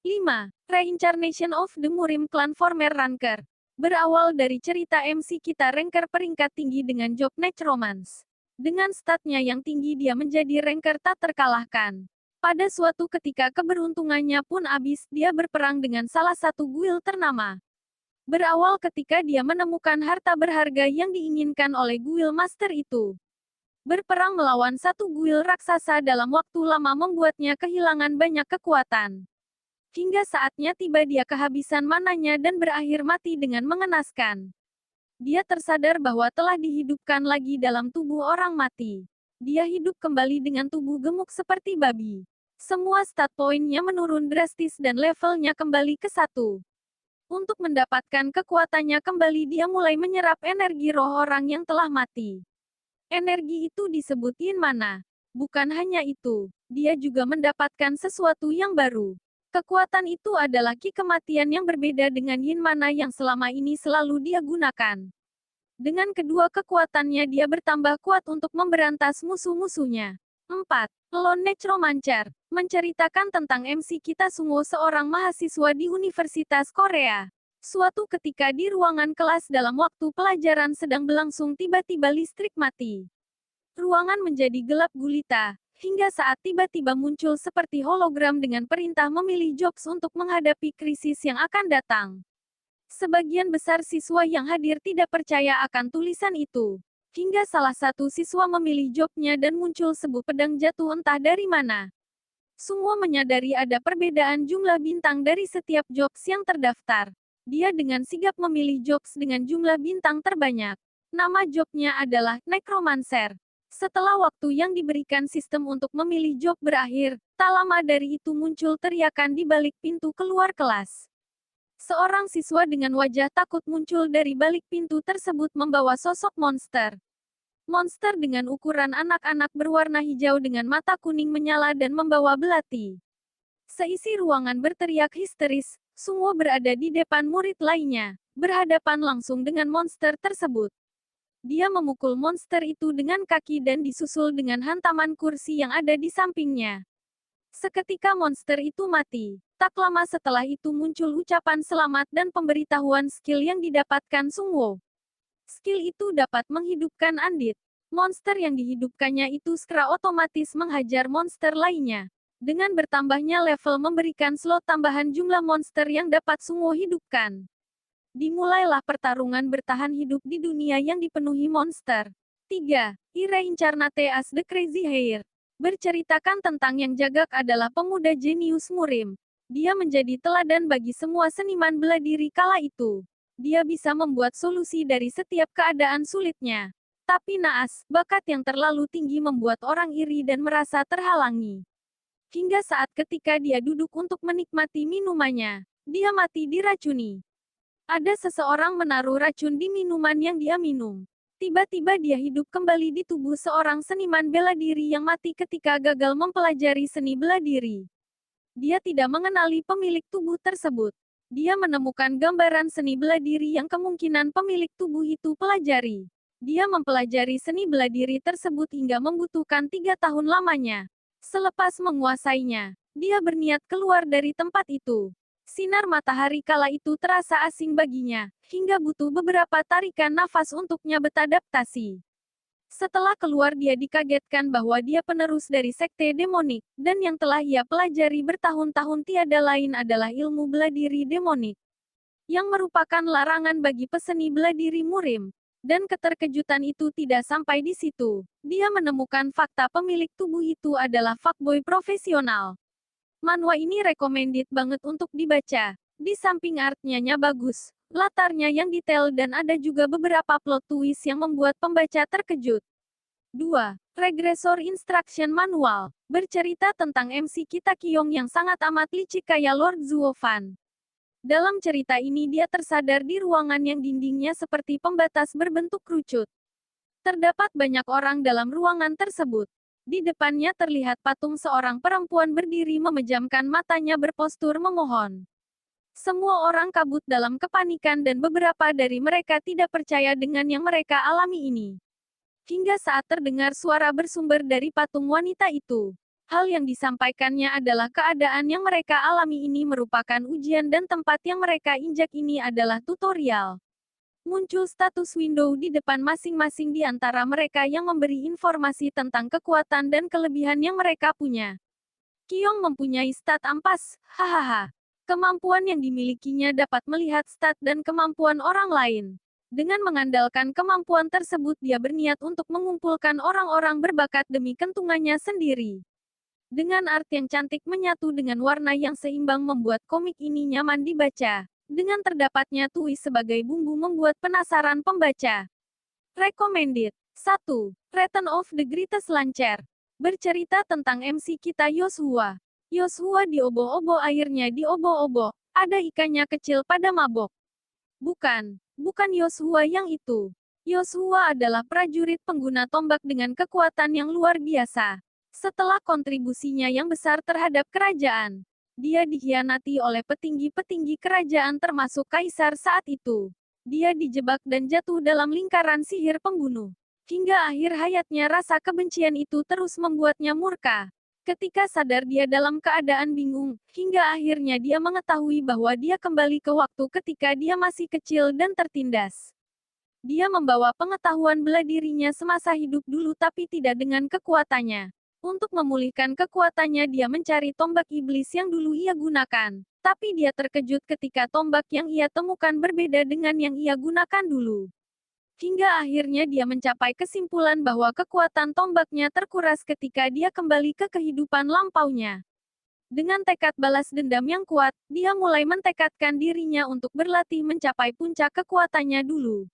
5. Reincarnation of the Murim Clan Former Ranker. Berawal dari cerita MC kita ranker peringkat tinggi dengan job necromance. Dengan statnya yang tinggi dia menjadi ranker tak terkalahkan. Pada suatu ketika keberuntungannya pun habis, dia berperang dengan salah satu guild ternama. Berawal ketika dia menemukan harta berharga yang diinginkan oleh guild master itu. Berperang melawan satu guild raksasa dalam waktu lama membuatnya kehilangan banyak kekuatan. Hingga saatnya tiba dia kehabisan mananya dan berakhir mati dengan mengenaskan. Dia tersadar bahwa telah dihidupkan lagi dalam tubuh orang mati. Dia hidup kembali dengan tubuh gemuk seperti babi. Semua stat poinnya menurun drastis dan levelnya kembali ke 1. Untuk mendapatkan kekuatannya kembali dia mulai menyerap energi roh orang yang telah mati. Energi itu disebut yin mana. Bukan hanya itu, dia juga mendapatkan sesuatu yang baru. Kekuatan itu adalah ki kematian yang berbeda dengan yin mana yang selama ini selalu dia gunakan. Dengan kedua kekuatannya dia bertambah kuat untuk memberantas musuh-musuhnya. 4. Lone Necromancer menceritakan tentang MC Kita Sungo, seorang mahasiswa di Universitas Korea. Suatu ketika di ruangan kelas dalam waktu pelajaran sedang berlangsung tiba-tiba listrik mati. Ruangan menjadi gelap gulita, hingga saat tiba-tiba muncul seperti hologram dengan perintah memilih jobs untuk menghadapi krisis yang akan datang. Sebagian besar siswa yang hadir tidak percaya akan tulisan itu. Hingga salah satu siswa memilih jobnya dan muncul sebuah pedang jatuh entah dari mana. Semua menyadari ada perbedaan jumlah bintang dari setiap jobs yang terdaftar. Dia dengan sigap memilih jobs dengan jumlah bintang terbanyak. Nama jobnya adalah Necromancer. Setelah waktu yang diberikan sistem untuk memilih job berakhir, tak lama dari itu muncul teriakan di balik pintu keluar kelas. Seorang siswa dengan wajah takut muncul dari balik pintu tersebut membawa sosok monster. Monster dengan ukuran anak-anak berwarna hijau dengan mata kuning menyala dan membawa belati. Seisi ruangan berteriak histeris, semua berada di depan murid lainnya, berhadapan langsung dengan monster tersebut. Dia memukul monster itu dengan kaki dan disusul dengan hantaman kursi yang ada di sampingnya. Seketika monster itu mati. Tak lama setelah itu muncul ucapan selamat dan pemberitahuan skill yang didapatkan Sungwo. Skill itu dapat menghidupkan Andit. Monster yang dihidupkannya itu secara otomatis menghajar monster lainnya. Dengan bertambahnya level memberikan slot tambahan jumlah monster yang dapat Sungwo hidupkan. Dimulailah pertarungan bertahan hidup di dunia yang dipenuhi monster. 3. Reincarnate as the Crazy Hair. Berceritakan tentang yang jagak adalah pemuda jenius Murim. Dia menjadi teladan bagi semua seniman bela diri kala itu. Dia bisa membuat solusi dari setiap keadaan sulitnya. Tapi naas, bakat yang terlalu tinggi membuat orang iri dan merasa terhalangi. Hingga saat ketika dia duduk untuk menikmati minumannya, dia mati diracuni. Ada seseorang menaruh racun di minuman yang dia minum. Tiba-tiba dia hidup kembali di tubuh seorang seniman bela diri yang mati ketika gagal mempelajari seni bela diri. Dia tidak mengenali pemilik tubuh tersebut. Dia menemukan gambaran seni bela diri yang kemungkinan pemilik tubuh itu pelajari. Dia mempelajari seni bela diri tersebut hingga membutuhkan 3 tahun lamanya. Selepas menguasainya, dia berniat keluar dari tempat itu. Sinar matahari kala itu terasa asing baginya, hingga butuh beberapa tarikan nafas untuknya beradaptasi. Setelah keluar dia dikagetkan bahwa dia penerus dari sekte demonik, dan yang telah ia pelajari bertahun-tahun tiada lain adalah ilmu bela diri demonik. Yang merupakan larangan bagi peseni bela diri Murim. Dan keterkejutan itu tidak sampai di situ. Dia menemukan fakta pemilik tubuh itu adalah fuckboy profesional. Manhwa ini recommended banget untuk dibaca. Di samping artnya bagus, latarnya yang detail dan ada juga beberapa plot twist yang membuat pembaca terkejut. 2. Regressor Instruction Manual. Bercerita tentang MC Kita Kyong yang sangat amat licik kayak Lord Zuofan. Dalam cerita ini dia tersadar di ruangan yang dindingnya seperti pembatas berbentuk kerucut. Terdapat banyak orang dalam ruangan tersebut. Di depannya terlihat patung seorang perempuan berdiri memejamkan matanya berpostur memohon. Semua orang kabut dalam kepanikan dan beberapa dari mereka tidak percaya dengan yang mereka alami ini. Hingga saat terdengar suara bersumber dari patung wanita itu. Hal yang disampaikannya adalah keadaan yang mereka alami ini merupakan ujian dan tempat yang mereka injak ini adalah tutorial. Muncul status window di depan masing-masing di antara mereka yang memberi informasi tentang kekuatan dan kelebihan yang mereka punya. Kyong mempunyai stat ampas, hahaha. Kemampuan yang dimilikinya dapat melihat stat dan kemampuan orang lain. Dengan mengandalkan kemampuan tersebut dia berniat untuk mengumpulkan orang-orang berbakat demi kentungannya sendiri. Dengan art yang cantik menyatu dengan warna yang seimbang membuat komik ini nyaman dibaca. Dengan terdapatnya twist sebagai bumbu membuat penasaran pembaca. Recommended. 1. Return of the Greatest Lancer. Bercerita tentang MC kita Yoshua. Yoshua dioboh-oboh airnya dioboh-oboh. Ada ikannya kecil pada mabok. Bukan Yoshua yang itu. Yoshua adalah prajurit pengguna tombak dengan kekuatan yang luar biasa. Setelah kontribusinya yang besar terhadap kerajaan, dia dikhianati oleh petinggi-petinggi kerajaan termasuk kaisar saat itu. Dia dijebak dan jatuh dalam lingkaran sihir pembunuh. Hingga akhir hayatnya rasa kebencian itu terus membuatnya murka. Ketika sadar dia dalam keadaan bingung, hingga akhirnya dia mengetahui bahwa dia kembali ke waktu ketika dia masih kecil dan tertindas. Dia membawa pengetahuan bela dirinya semasa hidup dulu tapi tidak dengan kekuatannya. Untuk memulihkan kekuatannya dia mencari tombak iblis yang dulu ia gunakan. Tapi dia terkejut ketika tombak yang ia temukan berbeda dengan yang ia gunakan dulu. Hingga akhirnya dia mencapai kesimpulan bahwa kekuatan tombaknya terkuras ketika dia kembali ke kehidupan lampaunya. Dengan tekad balas dendam yang kuat, dia mulai mentekadkan dirinya untuk berlatih mencapai puncak kekuatannya dulu.